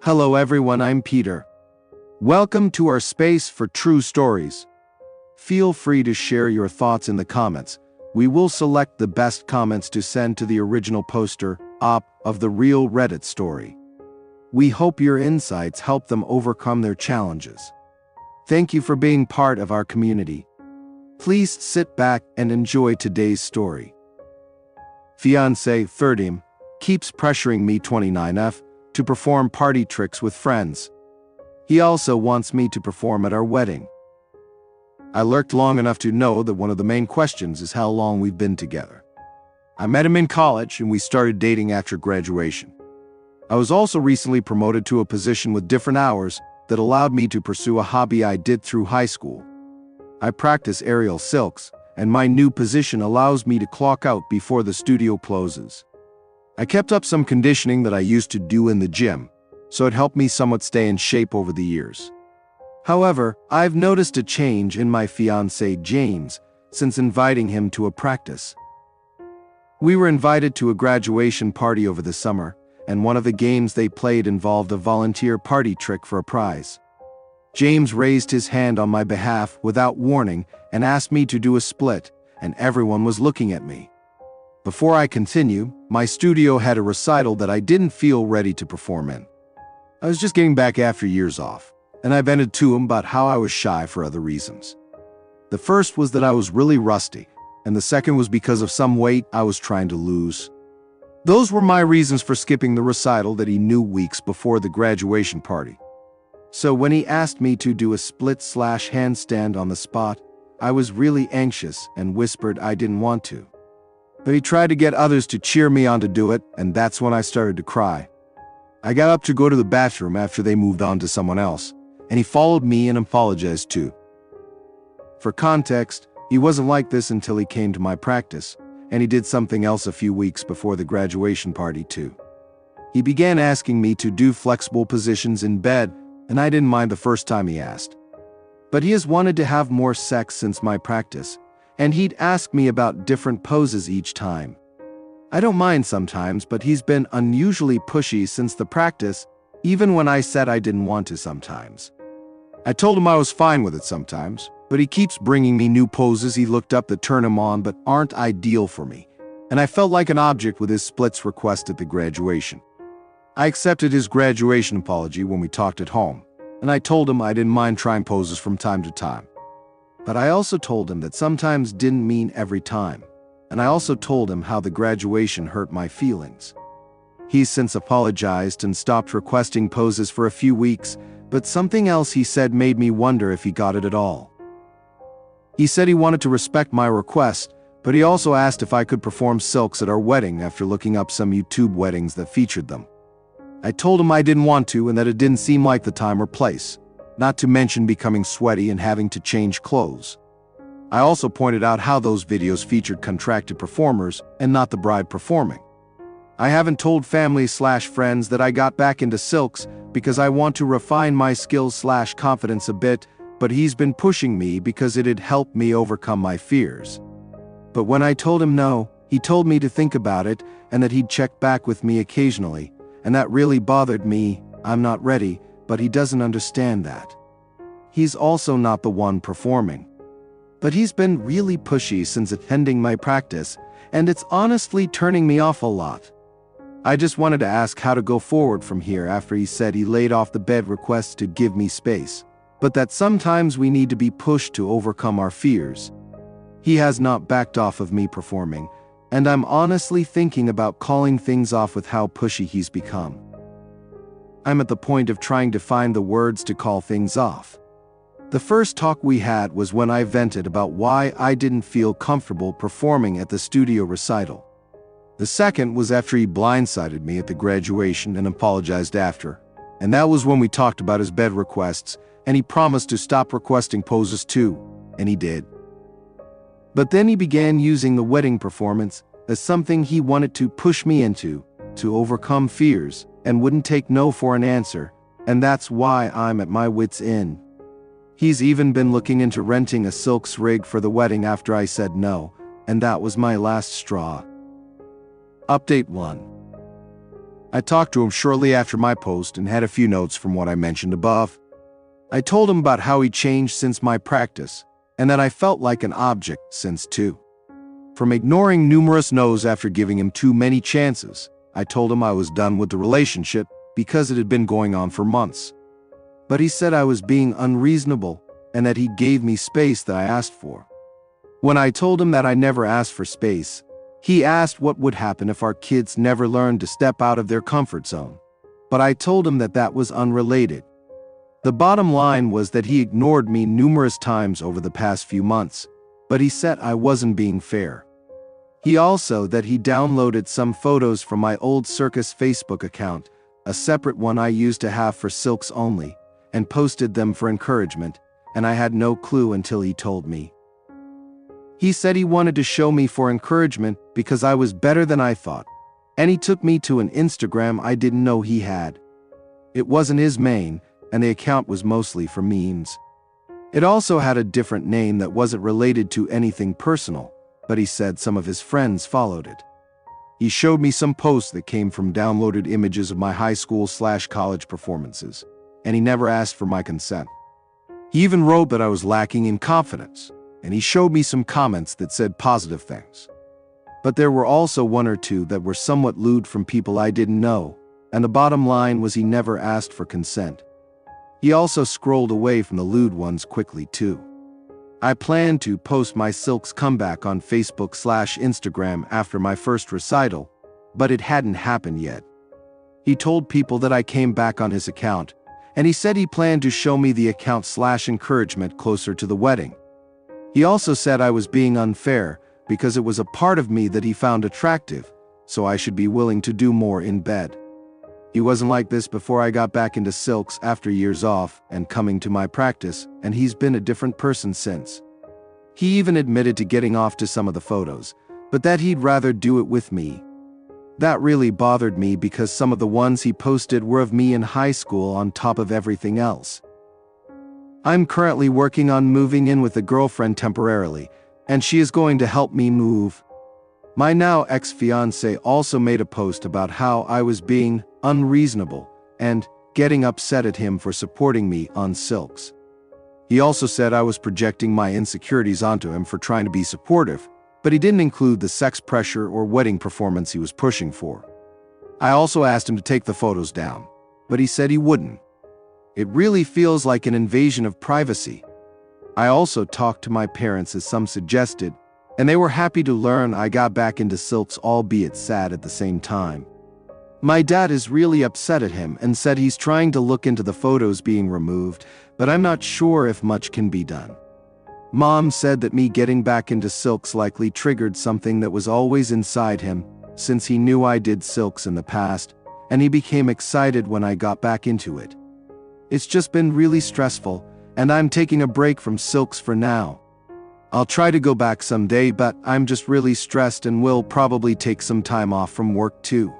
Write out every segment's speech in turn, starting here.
Hello everyone, I'm Peter. Welcome to our space for true stories. Feel free to share your thoughts in the comments. We will select the best comments to send to the original poster op of the real Reddit story. We hope your insights help them overcome their challenges. Thank you for being part of our community. Please sit back and enjoy today's story. Fiancé 30 keeps pressuring me 29F to perform party tricks with friends. He also wants me to perform at our wedding. I lurked long enough to know that one of the main questions is how long we've been together. I met him in college and we started dating after graduation. I was also recently promoted to a position with different hours that allowed me to pursue a hobby I did through high school. I practice aerial silks, and my new position allows me to clock out before the studio closes. I kept up some conditioning that I used to do in the gym, so it helped me somewhat stay in shape over the years. However, I've noticed a change in my fiancé James since inviting him to a practice. We were invited to a graduation party over the summer, and one of the games they played involved a volunteer party trick for a prize. James raised his hand on my behalf without warning and asked me to do a split, and everyone was looking at me. Before I continue, my studio had a recital that I didn't feel ready to perform in. I was just getting back after years off, and I vented to him about how I was shy for other reasons. The first was that I was really rusty, and the second was because of some weight I was trying to lose. Those were my reasons for skipping the recital that he knew weeks before the graduation party. So when he asked me to do a split/handstand on the spot, I was really anxious and whispered I didn't want to. But he tried to get others to cheer me on to do it, and that's when I started to cry. I got up to go to the bathroom after they moved on to someone else, and he followed me and apologized too. For context, he wasn't like this until he came to my practice, and he did something else a few weeks before the graduation party too. He began asking me to do flexible positions in bed, and I didn't mind the first time he asked. But he has wanted to have more sex since my practice, and he'd ask me about different poses each time. I don't mind sometimes, but he's been unusually pushy since the practice, even when I said I didn't want to sometimes. I told him I was fine with it sometimes, but he keeps bringing me new poses he looked up that turn him on but aren't ideal for me, and I felt like an object with his splits request at the graduation. I accepted his graduation apology when we talked at home, and I told him I didn't mind trying poses from time to time. But I also told him that sometimes didn't mean every time, and I also told him how the graduation hurt my feelings. He's since apologized and stopped requesting poses for a few weeks, but something else he said made me wonder if he got it at all. He said he wanted to respect my request, but he also asked if I could perform silks at our wedding after looking up some YouTube weddings that featured them. I told him I didn't want to and that it didn't seem like the time or place, not to mention becoming sweaty and having to change clothes. I also pointed out how those videos featured contracted performers and not the bride performing. I haven't told family/friends that I got back into silks because I want to refine my skills/confidence a bit, but he's been pushing me because it'd help me overcome my fears. But when I told him no, he told me to think about it and that he'd check back with me occasionally, and that really bothered me. I'm not ready, but he doesn't understand that. He's also not the one performing. But he's been really pushy since attending my practice, and it's honestly turning me off a lot. I just wanted to ask how to go forward from here after he said he laid off the bed requests to give me space, but that sometimes we need to be pushed to overcome our fears. He has not backed off of me performing, and I'm honestly thinking about calling things off with how pushy he's become. I'm at the point of trying to find the words to call things off. The first talk we had was when I vented about why I didn't feel comfortable performing at the studio recital. The second was after he blindsided me at the graduation and apologized after, and that was when we talked about his bed requests, and he promised to stop requesting poses too, and he did. But then he began using the wedding performance as something he wanted to push me into, to overcome fears, and wouldn't take no for an answer, and that's why I'm at my wit's end. He's even been looking into renting a silks rig for the wedding after I said no, and that was my last straw. Update 1. I talked to him shortly after my post and had a few notes from what I mentioned above. I told him about how he changed since my practice, and that I felt like an object since too. From ignoring numerous no's after giving him too many chances, I told him I was done with the relationship because it had been going on for months. But he said I was being unreasonable and that he gave me space that I asked for. When I told him that I never asked for space, he asked what would happen if our kids never learned to step out of their comfort zone. But I told him that that was unrelated. The bottom line was that he ignored me numerous times over the past few months, but he said I wasn't being fair. He also that he downloaded some photos from my old circus Facebook account, a separate one I used to have for silks only, and posted them for encouragement, and I had no clue until he told me. He said he wanted to show me for encouragement because I was better than I thought, and he took me to an Instagram I didn't know he had. It wasn't his main, and the account was mostly for memes. It also had a different name that wasn't related to anything personal, but he said some of his friends followed it. He showed me some posts that came from downloaded images of my high school/college performances, and he never asked for my consent. He even wrote that I was lacking in confidence, and he showed me some comments that said positive things. But there were also one or two that were somewhat lewd from people I didn't know, and the bottom line was he never asked for consent. He also scrolled away from the lewd ones quickly too. I planned to post my silks comeback on Facebook/Instagram after my first recital, but it hadn't happened yet. He told people that I came back on his account, and he said he planned to show me the account/encouragement closer to the wedding. He also said I was being unfair because it was a part of me that he found attractive, so I should be willing to do more in bed. He wasn't like this before I got back into silks after years off and coming to my practice, and he's been a different person since. He even admitted to getting off to some of the photos, but that he'd rather do it with me. That really bothered me because some of the ones he posted were of me in high school on top of everything else. I'm currently working on moving in with a girlfriend temporarily, and she is going to help me move. My now ex-fiancé also made a post about how I was being unreasonable and getting upset at him for supporting me on silks. He also said I was projecting my insecurities onto him for trying to be supportive, but he didn't include the sex pressure or wedding performance he was pushing for. I also asked him to take the photos down, but he said he wouldn't. It really feels like an invasion of privacy. I also talked to my parents as some suggested, and they were happy to learn I got back into silks, albeit sad at the same time. My dad is really upset at him and said he's trying to look into the photos being removed, but I'm not sure if much can be done. Mom said that me getting back into silks likely triggered something that was always inside him, since he knew I did silks in the past, and he became excited when I got back into it. It's just been really stressful, and I'm taking a break from silks for now. I'll try to go back someday, but I'm just really stressed and will probably take some time off from work too.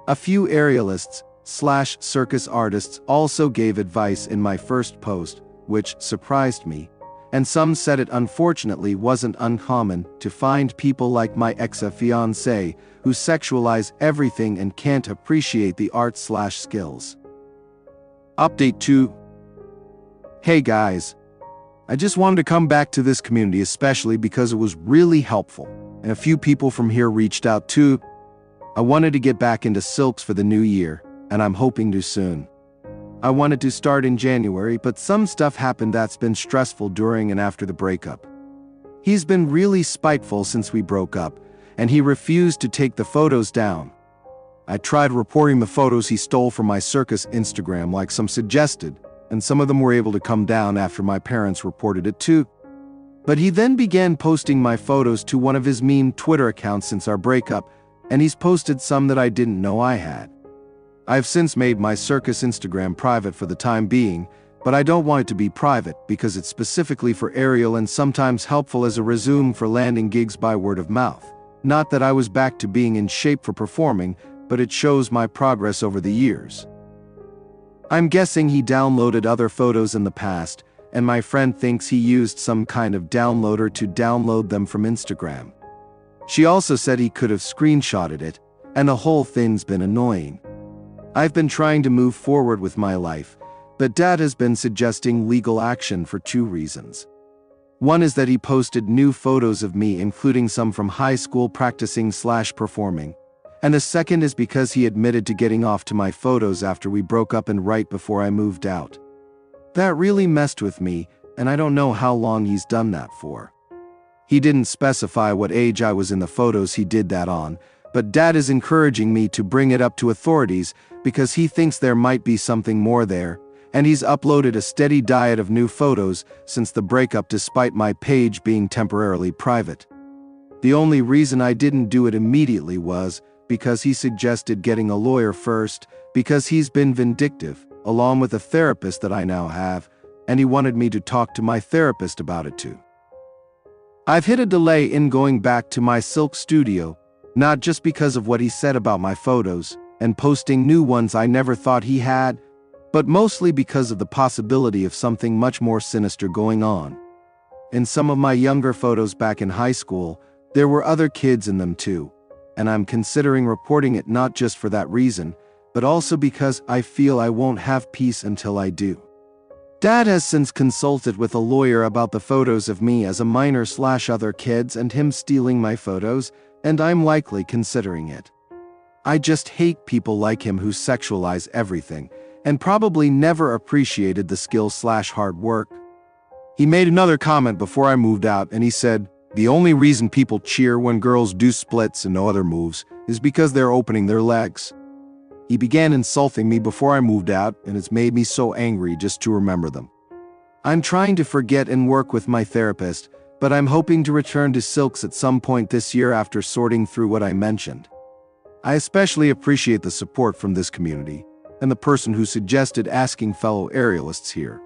A few aerialists/circus artists also gave advice in my first post, which surprised me, and some said it unfortunately wasn't uncommon to find people like my ex-fiancé who sexualize everything and can't appreciate the art/skills. Update 2. Hey guys. I just wanted to come back to this community especially because it was really helpful, and a few people from here reached out too. I wanted to get back into silks for the new year, and I'm hoping to soon. I wanted to start in January, but some stuff happened that's been stressful during and after the breakup. He's been really spiteful since we broke up, and he refused to take the photos down. I tried reporting the photos he stole from my circus Instagram like some suggested, and some of them were able to come down after my parents reported it too. But he then began posting my photos to one of his mean Twitter accounts since our breakup, and he's posted some that I didn't know I had. I've since made my circus Instagram private for the time being, but I don't want it to be private because it's specifically for aerial and sometimes helpful as a resume for landing gigs by word of mouth. Not that I was back to being in shape for performing, but it shows my progress over the years. I'm guessing he downloaded other photos in the past, and my friend thinks he used some kind of downloader to download them from Instagram. She also said he could have screenshotted it, and the whole thing's been annoying. I've been trying to move forward with my life, but Dad has been suggesting legal action for two reasons. One is that he posted new photos of me, including some from high school practicing/performing. And the second is because he admitted to getting off to my photos after we broke up and right before I moved out. That really messed with me, and I don't know how long he's done that for. He didn't specify what age I was in the photos he did that on, but Dad is encouraging me to bring it up to authorities because he thinks there might be something more there, and he's uploaded a steady diet of new photos since the breakup despite my page being temporarily private. The only reason I didn't do it immediately was because he suggested getting a lawyer first, because he's been vindictive, along with a therapist that I now have, and he wanted me to talk to my therapist about it too. I've hit a delay in going back to my Silk studio, not just because of what he said about my photos and posting new ones I never thought he had, but mostly because of the possibility of something much more sinister going on. In some of my younger photos back in high school, there were other kids in them too, and I'm considering reporting it not just for that reason, but also because I feel I won't have peace until I do. Dad has since consulted with a lawyer about the photos of me as a minor/other kids and him stealing my photos, and I'm likely considering it. I just hate people like him who sexualize everything, and probably never appreciated the skill/hard work. He made another comment before I moved out, and he said, "The only reason people cheer when girls do splits and no other moves is because they're opening their legs." He began insulting me before I moved out, and it's made me so angry just to remember them. I'm trying to forget and work with my therapist, but I'm hoping to return to Silks at some point this year after sorting through what I mentioned. I especially appreciate the support from this community, and the person who suggested asking fellow aerialists here.